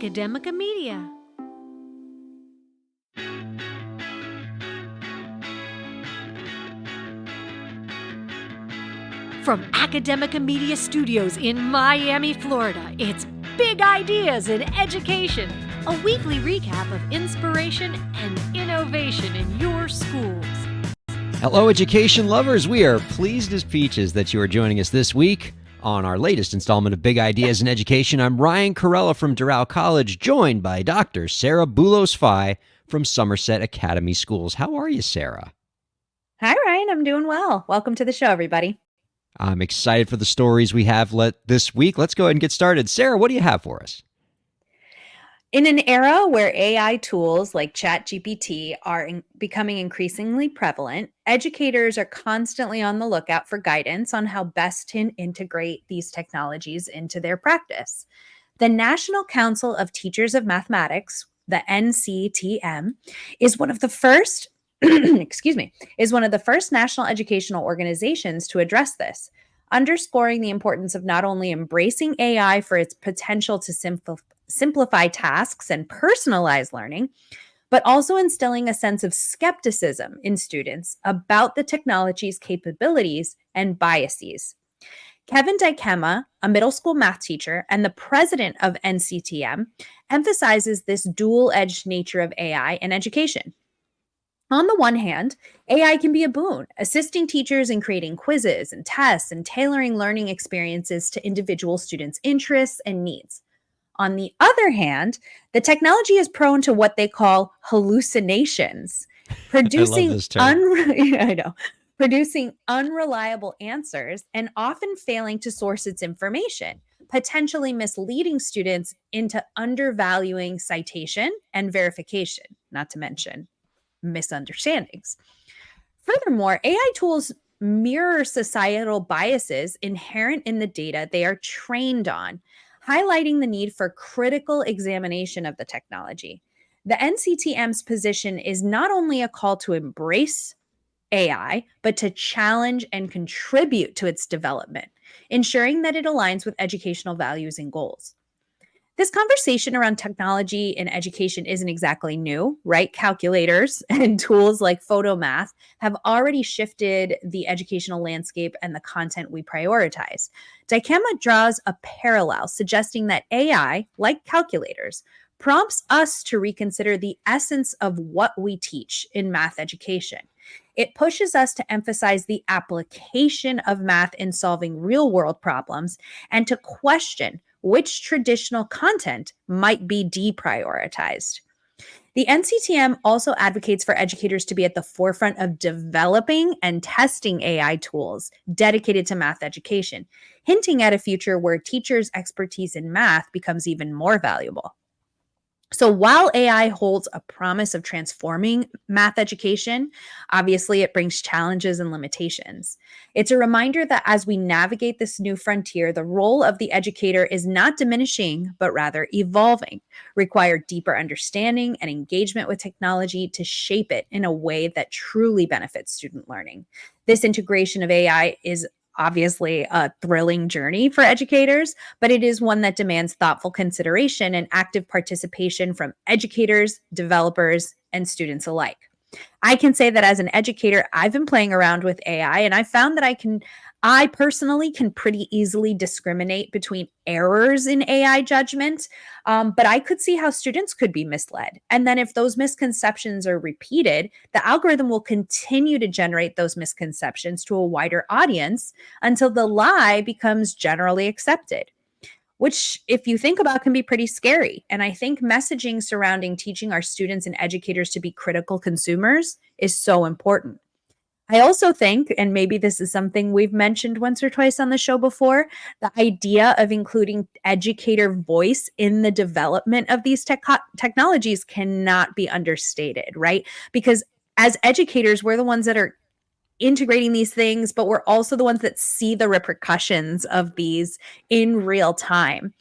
Academica Media. From Academica Media Studios in Miami, Florida, it's Big Ideas in Education, a weekly recap of inspiration and innovation in your schools. Hello, education lovers. We are pleased as peaches that you are joining us this week on our latest installment of Big Ideas in Education. I'm Ryan Kairalla from Doral College, joined by Dr. Sarah Boulos-Fye from Somerset Academy Schools. How are you, Sarah? Hi, Ryan. I'm doing well. Welcome to the show, everybody. I'm excited for the stories we have this week. Let's go ahead and get started. Sarah, what do you have for us? In an era where AI tools like ChatGPT are becoming increasingly prevalent, educators are constantly on the lookout for guidance on how best to integrate these technologies into their practice. The National Council of Teachers of Mathematics, the NCTM, is one of the first is one of the first national educational organizations to address this, underscoring the importance of not only embracing AI for its potential to simplify tasks and personalize learning, but also instilling a sense of skepticism in students about the technology's capabilities and biases. Kevin Dykema, a middle school math teacher and the president of NCTM, emphasizes this dual-edged nature of AI in education. On the one hand, AI can be a boon, assisting teachers in creating quizzes and tests and tailoring learning experiences to individual students' interests and needs. On the other hand, the technology is prone to what they call hallucinations, producing producing unreliable answers and often failing to source its information, potentially misleading students into undervaluing citation and verification, not to mention misunderstandings. Furthermore, AI tools mirror societal biases inherent in the data they are trained on, highlighting the need for critical examination of the technology. The NCTM's position is not only a call to embrace AI, but to challenge and contribute to its development, ensuring that it aligns with educational values and goals. This conversation around technology in education isn't exactly new, right? Calculators and tools like photomath have already shifted the educational landscape and the content we prioritize. Dykema draws a parallel, suggesting that AI, like calculators, prompts us to reconsider the essence of what we teach in math education. It pushes us to emphasize the application of math in solving real-world problems and to question which traditional content might be deprioritized. The NCTM also advocates for educators to be at the forefront of developing and testing AI tools dedicated to math education, hinting at a future where teachers' expertise in math becomes even more valuable. So while AI holds a promise of transforming math education, obviously it brings challenges and limitations. It's a reminder that as we navigate this new frontier, the role of the educator is not diminishing, but rather evolving, require deeper understanding and engagement with technology to shape it in a way that truly benefits student learning. This integration of AI is obviously a thrilling journey for educators, but it is one that demands thoughtful consideration and active participation from educators, developers, and students alike. I can say that as an educator, I've been playing around with AI and I found that I personally can pretty easily discriminate between errors in AI judgment, but I could see how students could be misled. And then if those misconceptions are repeated, the algorithm will continue to generate those misconceptions to a wider audience until the lie becomes generally accepted, which, if you think about, can be pretty scary. And I think messaging surrounding teaching our students and educators to be critical consumers is so important. I also think, and maybe this is something we've mentioned once or twice on the show before, the idea of including educator voice in the development of these technologies cannot be understated, right? Because as educators, we're the ones that are integrating these things, but we're also the ones that see the repercussions of these in real time.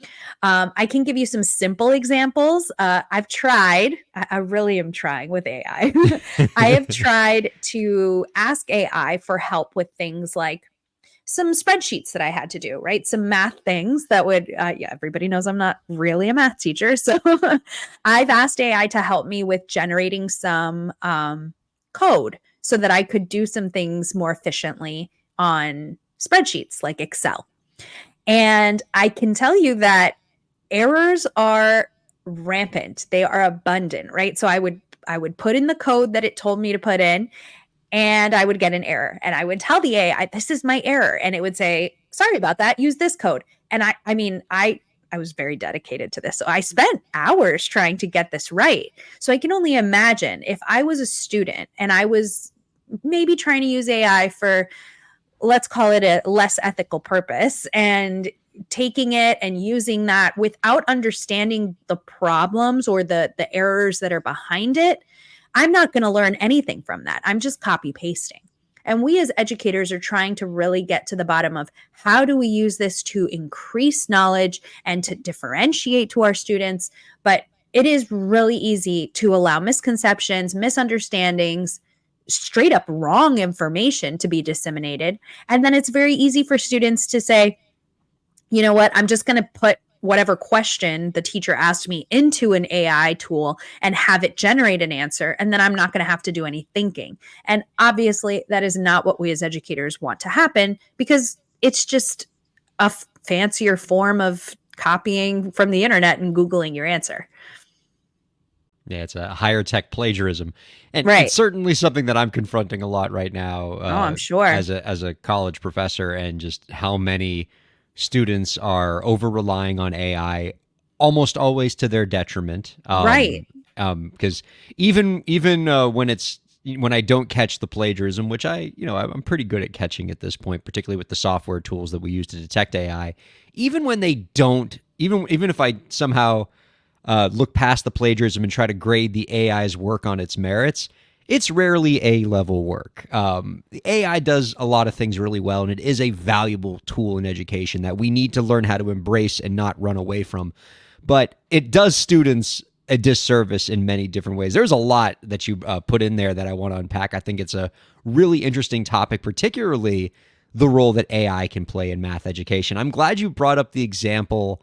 I can give you some simple examples. I've tried, I really am trying with AI. I have tried to ask AI for help with things like some spreadsheets that I had to do, right? Some math things that would, everybody knows I'm not really a math teacher. So I've asked AI to help me with generating some code so that I could do some things more efficiently on spreadsheets like Excel. And I can tell you that errors are rampant. They are abundant, right? So I would put in the code that it told me to put in, and I would get an error. And I would tell the AI, this is my error. And it would say, sorry about that, use this code. And I was very dedicated to this. So I spent hours trying to get this right. So I can only imagine if I was a student and I was maybe trying to use AI for, let's call it a less ethical purpose, and taking it and using that without understanding the problems or the errors that are behind it, I'm not going to learn anything from that. I'm just copy pasting. And we as educators are trying to really get to the bottom of how do we use this to increase knowledge and to differentiate to our students. But it is really easy to allow misconceptions, misunderstandings, straight up wrong information to be disseminated. And then it's very easy for students to say, you know what, I'm just going to put whatever question the teacher asked me into an AI tool and have it generate an answer. And then I'm not going to have to do any thinking. And obviously that is not what we as educators want to happen, because it's just a fancier form of copying from the internet and Googling your answer. Yeah, it's a higher tech plagiarism. And Right. It's certainly something that I'm confronting a lot right now. I'm sure. As a college professor, and just how many students are over relying on AI, almost always to their detriment. Right. Because even when I don't catch the plagiarism, which I'm pretty good at catching at this point, particularly with the software tools that we use to detect AI. Even when they don't, even if I somehow look past the plagiarism and try to grade the AI's work on its merits, it's rarely A-level work. The AI does a lot of things really well, and it is a valuable tool in education that we need to learn how to embrace and not run away from. But it does students a disservice in many different ways. There's a lot that you put in there that I want to unpack. I think it's a really interesting topic, particularly the role that AI can play in math education. I'm glad you brought up the example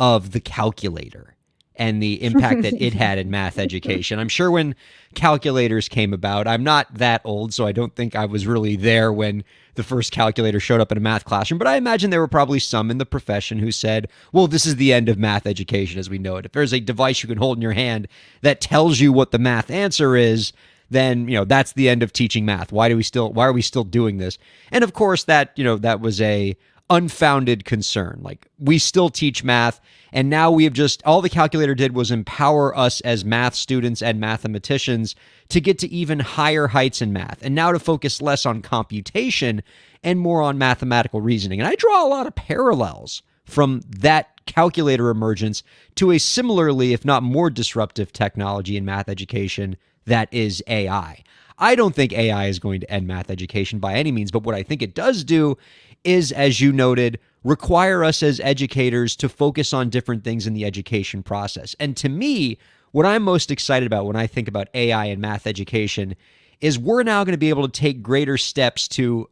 of the calculator and the impact that it had in math education. I'm sure when calculators came about, I'm not that old, so I don't think I was really there when the first calculator showed up in a math classroom, but I imagine there were probably some in the profession who said, well, this is the end of math education as we know it. If there's a device you can hold in your hand that tells you what the math answer is, then, that's the end of teaching math. Why are we still doing this? And of course that was a unfounded concern. Like, we still teach math, and now we have all the calculator did was empower us as math students and mathematicians to get to even higher heights in math, and now to focus less on computation and more on mathematical reasoning. And I draw a lot of parallels from that calculator emergence to a similarly, if not more disruptive technology in math education that is AI. I don't think AI is going to end math education by any means, but what I think it does do is, as you noted, require us as educators to focus on different things in the education process. And to me, what I'm most excited about when I think about AI and math education is we're now going to be able to take greater steps to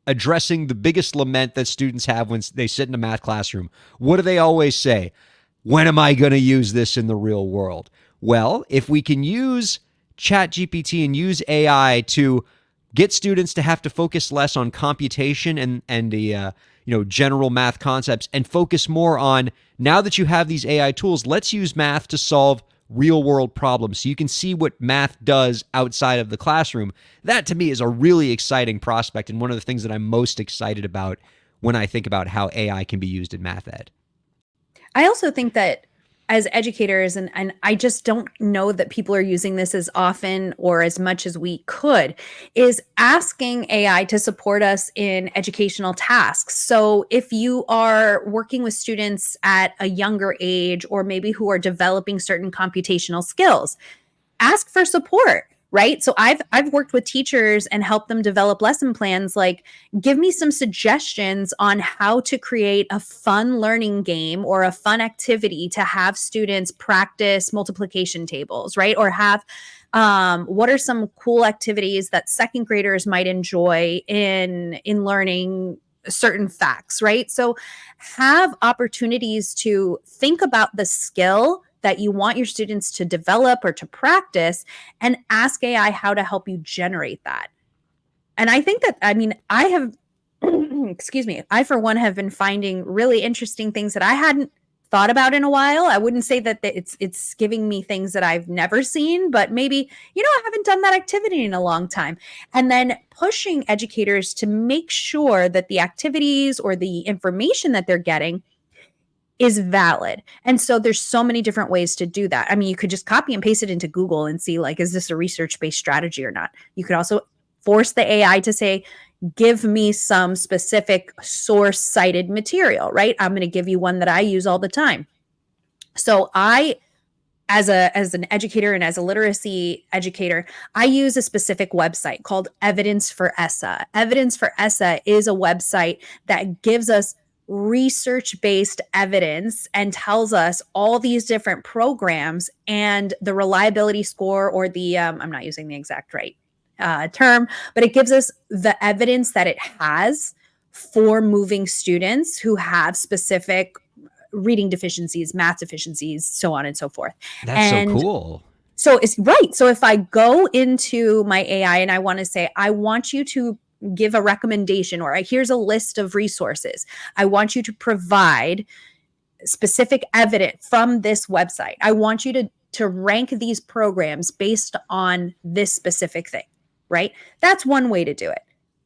addressing the biggest lament that students have when they sit in a math classroom. What do they always say? When am I going to use this in the real world? Well, if we can use ChatGPT and use AI to get students to have to focus less on computation and the general math concepts, and focus more on, now that you have these AI tools, let's use math to solve real world problems so you can see what math does outside of the classroom. That to me is a really exciting prospect, and one of the things that I'm most excited about when I think about how AI can be used in math ed. I also think that as educators, and I just don't know that people are using this as often or as much as we could, is asking AI to support us in educational tasks. So if you are working with students at a younger age, or maybe who are developing certain computational skills, ask for support. Right. So I've worked with teachers and helped them develop lesson plans. Like, give me some suggestions on how to create a fun learning game or a fun activity to have students practice multiplication tables, right? Or have what are some cool activities that second graders might enjoy in learning certain facts, right? So have opportunities to think about the skill that you want your students to develop or to practice, and ask AI how to help you generate that. And I think that, I have, excuse me, I for one have been finding really interesting things that I hadn't thought about in a while. I wouldn't say that it's giving me things that I've never seen, but maybe, I haven't done that activity in a long time. And then pushing educators to make sure that the activities or the information that they're getting is valid. And so there's so many different ways to do that. I mean, you could just copy and paste it into Google and see, like, is this a research-based strategy or not? You could also force the AI to say, give me some specific source cited material, right? I'm going to give you one that I use all the time. So I, as an educator and as a literacy educator, I use a specific website called Evidence for ESSA. Evidence for ESSA is a website that gives us research-based evidence and tells us all these different programs and the reliability score, or the, I'm not using the exact right term, but it gives us the evidence that it has for moving students who have specific reading deficiencies, math deficiencies, so on and so forth. That's so cool. So it's right. So if I go into my AI and I want to say, I want you to give a recommendation, or here's a list of resources, I want you to provide specific evidence from this website. I want you to rank these programs based on this specific thing, right? That's one way to do it.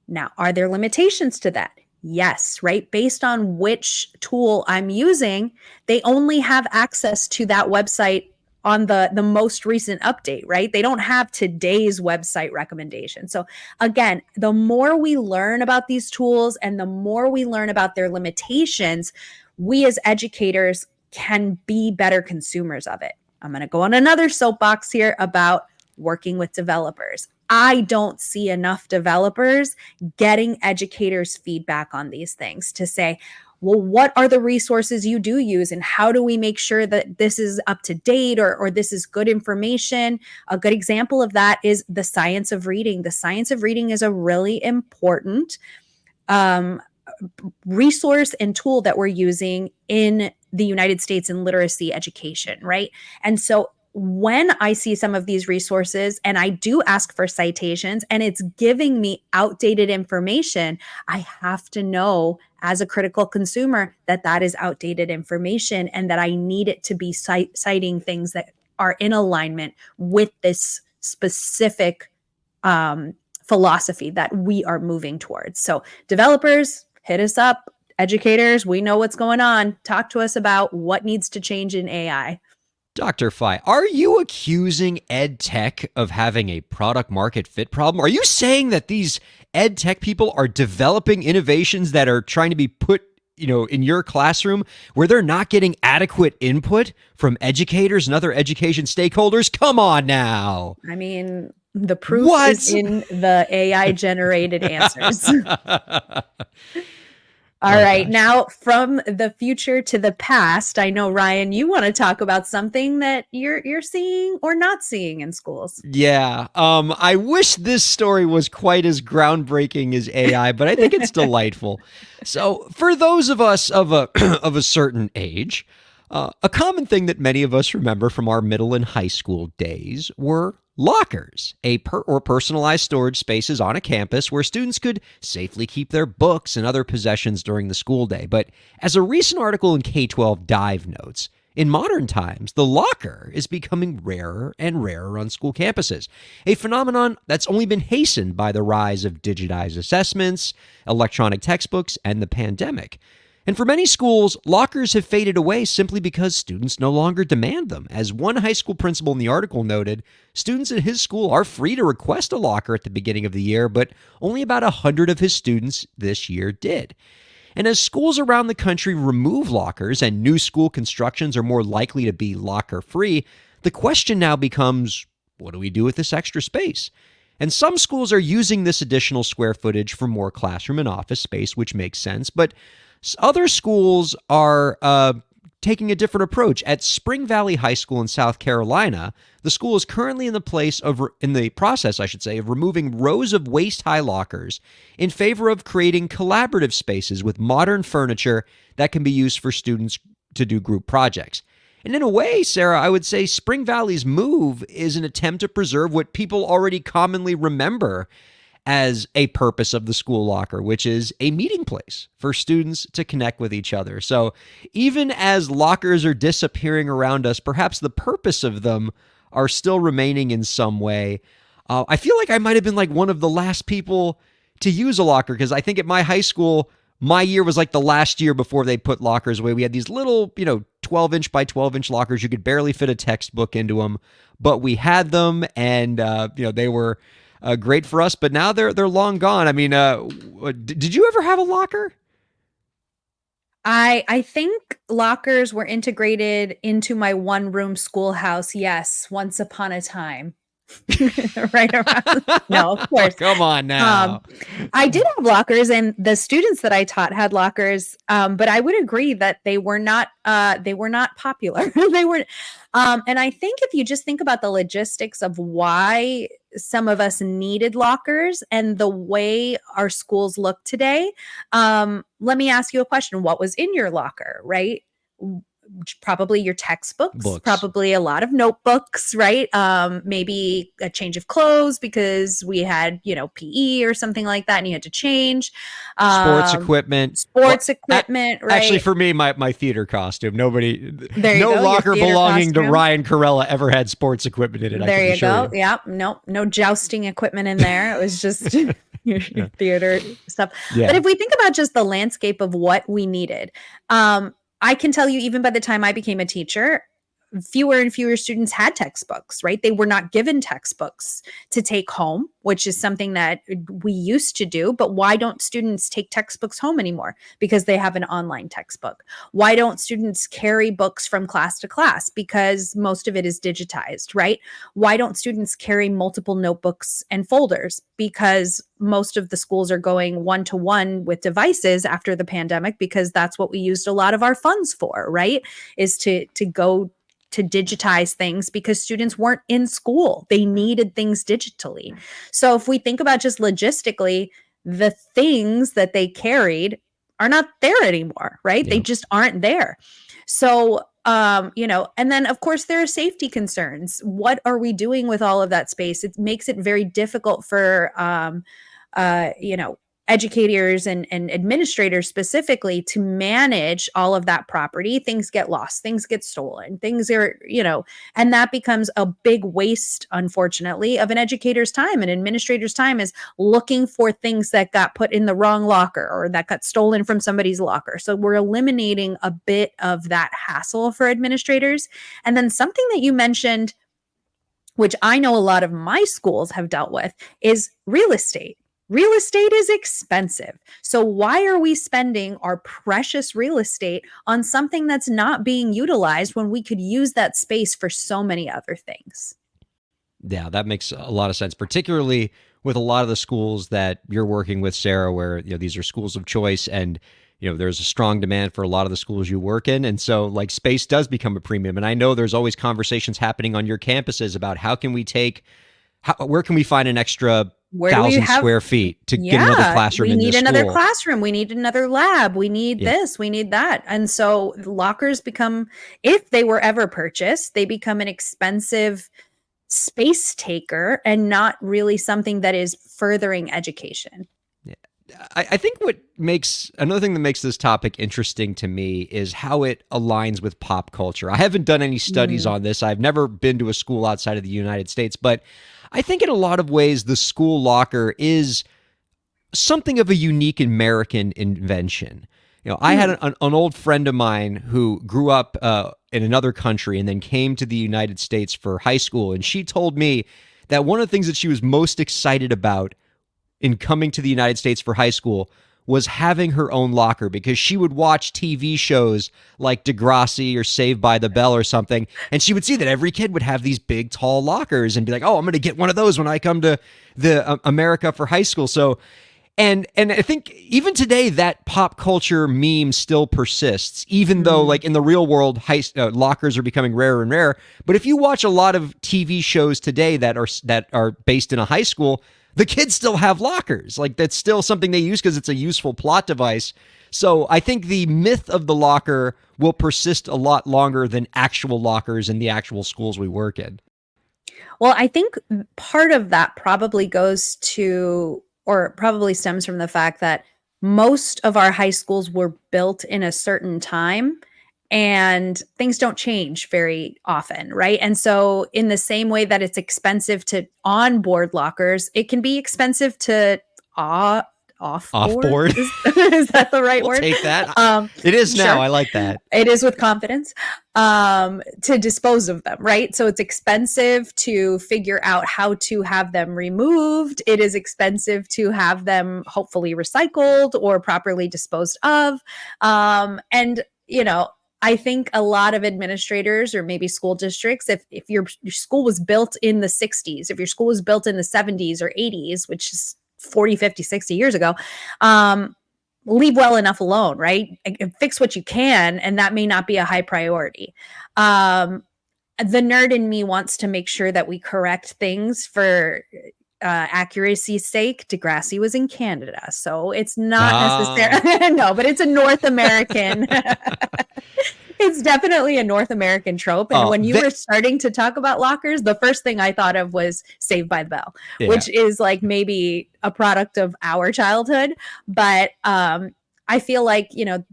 Now, are there limitations to that? Yes, right? Based on which tool I'm using, they only have access to that website on the most recent update, right? They don't have today's website recommendation. So again, the more we learn about these tools and the more we learn about their limitations, we as educators can be better consumers of it. I'm going to go on another soapbox here about working with developers. I don't see enough developers getting educators' feedback on these things to say, well, what are the resources you do use, and how do we make sure that this is up to date, or this is good information? A good example of that is the science of reading. The science of reading is a really important resource and tool that we're using in the United States in literacy education, right? And so when I see some of these resources and I do ask for citations and it's giving me outdated information, I have to know as a critical consumer that that is outdated information and that I need it to be citing things that are in alignment with this specific philosophy that we are moving towards. So developers, hit us up. Educators, we know what's going on. Talk to us about what needs to change in AI. Dr. Fye, are you accusing ed tech of having a product market fit problem? Are you saying that these ed tech people are developing innovations that are trying to be put, in your classroom where they're not getting adequate input from educators and other education stakeholders? Come on now. I mean, the proof is in the AI generated answers. All right. Now, from the future to the past, I know, Ryan, you want to talk about something that you're seeing or not seeing in schools. Yeah. I wish this story was quite as groundbreaking as AI, but I think it's delightful. So for those of us of a certain age, a common thing that many of us remember from our middle and high school days were lockers, or personalized storage spaces on a campus where students could safely keep their books and other possessions during the school day. But as a recent article in K-12 Dive notes, in modern times, the locker is becoming rarer and rarer on school campuses, a phenomenon that's only been hastened by the rise of digitized assessments, electronic textbooks, and the pandemic. And for many schools, lockers have faded away simply because students no longer demand them. As one high school principal in the article noted, students at his school are free to request a locker at the beginning of the year, but only about 100 of his students this year did. And as schools around the country remove lockers and new school constructions are more likely to be locker-free, the question now becomes, what do we do with this extra space? And some schools are using this additional square footage for more classroom and office space, which makes sense, but other schools are taking a different approach. At Spring Valley High School in South Carolina, the school is currently in the process, I should say, of removing rows of waist-high lockers in favor of creating collaborative spaces with modern furniture that can be used for students to do group projects. And in a way, Sarah, I would say Spring Valley's move is an attempt to preserve what people already commonly remember as a purpose of the school locker, which is a meeting place for students to connect with each other. So even as lockers are disappearing around us, perhaps the purpose of them are still remaining in some way. I feel like I might have been like one of the last people to use a locker, because I think at my high school, my year was like the last year before they put lockers away. We had these little, 12-inch by 12-inch lockers. You could barely fit a textbook into them, but we had them, and they were great for us. But now they're long gone. I mean, did you ever have a locker? I think lockers were integrated into my one-room schoolhouse. Yes, once upon a time. Right around. No, of course. Come on now. I did have lockers, and the students that I taught had lockers. But I would agree that they were not popular. They were, and I think if you just think about the logistics of why some of us needed lockers and the way our schools look today, let me ask you a question. What was in your locker, right? Probably your textbooks, probably a lot of notebooks, right? Maybe a change of clothes because we had, PE or something like that, and you had to change. Sports equipment, right? Actually, for me, my theater costume. No go, locker belonging to Ryan Kairalla ever had sports equipment in it. There you go. Yeah, no jousting equipment in there. It was just your theater stuff. Yeah. But if we think about just the landscape of what we needed, I can tell you, even by the time I became a teacher, fewer and fewer students had textbooks, right? They were not given textbooks to take home, which is something that we used to do. But why don't students take textbooks home anymore? Because they have an online textbook. Why don't students carry books from class to class? Because most of it is digitized, right? Why don't students carry multiple notebooks and folders? Because most of the schools are going one-to-one with devices after the pandemic, because that's what we used a lot of our funds for, right? Is to go to digitize things, because students weren't in school. They needed things digitally. So if we think about just logistically, the things that they carried are not there anymore, right? Yeah. They just aren't there. So, and then of course there are safety concerns. What are we doing with all of that space? It makes it very difficult for, educators and administrators specifically to manage all of that property. Things get lost, things get stolen, things are, and that becomes a big waste, unfortunately, of an educator's time. An administrator's time is looking for things that got put in the wrong locker or that got stolen from somebody's locker. So we're eliminating a bit of that hassle for administrators. And then something that you mentioned, which I know a lot of my schools have dealt with, is real estate. Real estate is expensive. So why are we spending our precious real estate on something that's not being utilized when we could use that space for so many other things? Yeah, that makes a lot of sense, particularly with a lot of the schools that you're working with, Sarah, where these are schools of choice, and there's a strong demand for a lot of the schools you work in. And so like space does become a premium. And I know there's always conversations happening on your campuses about where can we find an extra 1,000 square feet to get another classroom in the school. We need another classroom. We need another lab. We need this. We need that. And so lockers become, if they were ever purchased, they become an expensive space taker and not really something that is furthering education. Yeah. I think another thing that makes this topic interesting to me is how it aligns with pop culture. I haven't done any studies on this. I've never been to a school outside of the United States, but I think in a lot of ways, the school locker is something of a unique American invention. I had an old friend of mine who grew up in another country and then came to the United States for high school. And she told me that one of the things that she was most excited about in coming to the United States for high school was having her own locker, because she would watch TV shows like Degrassi or Saved by the Bell or something, and she would see that every kid would have these big, tall lockers and be like, oh, I'm going to get one of those when I come to the America for high school. So And I think even today that pop culture meme still persists, even though like in the real world, lockers are becoming rarer and rarer. But if you watch a lot of TV shows today that are based in a high school, the kids still have lockers. Like that's still something they use because it's a useful plot device. So I think the myth of the locker will persist a lot longer than actual lockers in the actual schools we work in. Well, I think part of that probably goes to, or probably stems from the fact that most of our high schools were built in a certain time and things don't change very often, right? And so in the same way that it's expensive to onboard lockers, it can be expensive to Off-board? Is that the right We'll word? take that. It is now. Sure. I like that. It is with confidence, to dispose of them, right? So it's expensive to figure out how to have them removed. It is expensive to have them hopefully recycled or properly disposed of. And, you know, I think a lot of administrators or maybe school districts, if your school was built in the 60s, if your school was built in the 70s or 80s, which is 40, 50, 60 years ago, leave well enough alone, right? And fix what you can, and that may not be a high priority. The nerd in me wants to make sure that we correct things for accuracy's sake. Degrassi was in Canada, so it's not necessarily no, but it's a North American. It's definitely a North American trope. And when you were starting to talk about lockers, the first thing I thought of was Saved by the Bell, which is like maybe a product of our childhood. But I feel like, you know,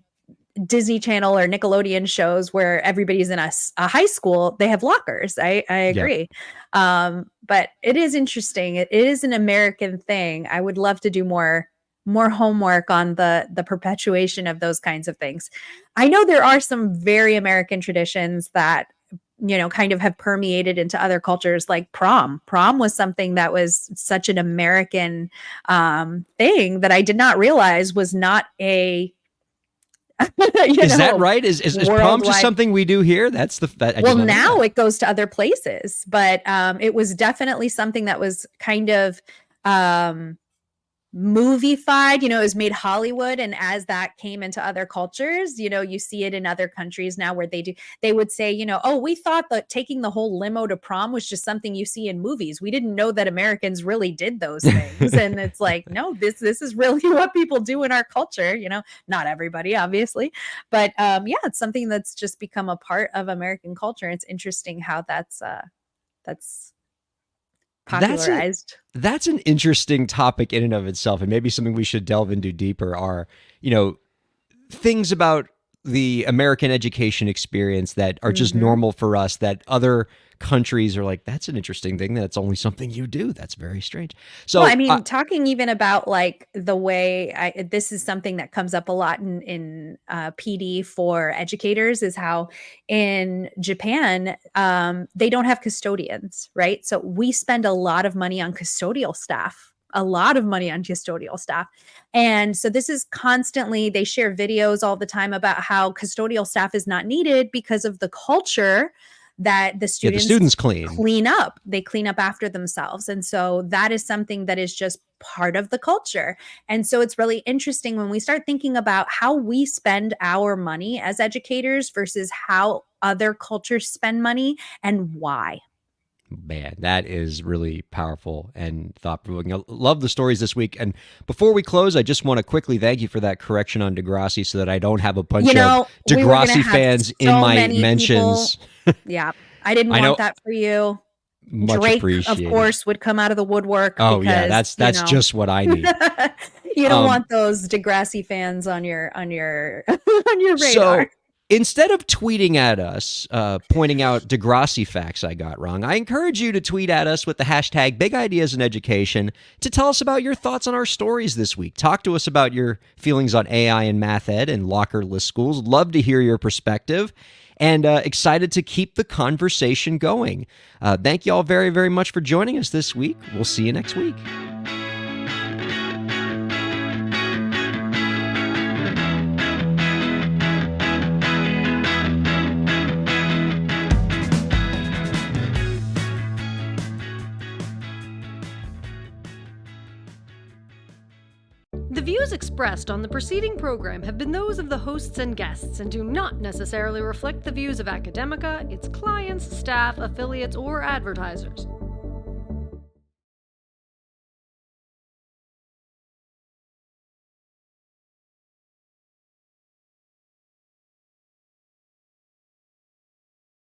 Disney Channel or Nickelodeon shows where everybody's in a high school, they have lockers. I agree. But it is interesting. It is an American thing. I would love to do more homework on the perpetuation of those kinds of things. I know there are some very American traditions that, you know, kind of have permeated into other cultures, like prom. Prom was something that was such an American thing that I did not realize was not a is that right? Is prom just something we do here? That's well, now it goes to other places, but it was definitely something that was kind of movie-fied, you know, it was made Hollywood. And as that came into other cultures, you know, you see it in other countries now where they would say, you know, oh, we thought that taking the whole limo to prom was just something you see in movies. We didn't know that Americans really did those things. And it's like, no, this is really what people do in our culture, you know, not everybody, obviously. But yeah, it's something that's just become a part of American culture. It's interesting how that's popularized. That's an interesting topic in and of itself, and maybe something we should delve into deeper are, you know, things about the American education experience that are just normal for us that other countries are like, that's an interesting thing. That's only something you do. That's very strange. So, well, I mean, talking even about like the way this is something that comes up a lot in PD for educators is how in Japan, they don't have custodians, right? So we spend a lot of money on custodial staff. And so this is constantly, they share videos all the time about how custodial staff is not needed because of the culture that the students clean up. They clean up after themselves. And so that is something that is just part of the culture. And so it's really interesting when we start thinking about how we spend our money as educators versus how other cultures spend money and why. Man, that is really powerful and thought-provoking. I love the stories this week. And before we close, I just want to quickly thank you for that correction on Degrassi so that I don't have a bunch of Degrassi fans in my mentions. Yeah, I didn't want that for you. Much Drake, appreciated. Of course, would come out of the woodwork. Oh, because, yeah, that's just what I need. You don't want those Degrassi fans on your radar. So, instead of tweeting at us, pointing out Degrassi facts I got wrong, I encourage you to tweet at us with the hashtag BigIdeasInEducation to tell us about your thoughts on our stories this week. Talk to us about your feelings on AI and math ed and lockerless schools. Love to hear your perspective and excited to keep the conversation going. Thank you all very, very much for joining us this week. We'll see you next week. expressed on the preceding program have been those of the hosts and guests and do not necessarily reflect the views of Academica, its clients, staff, affiliates, or advertisers.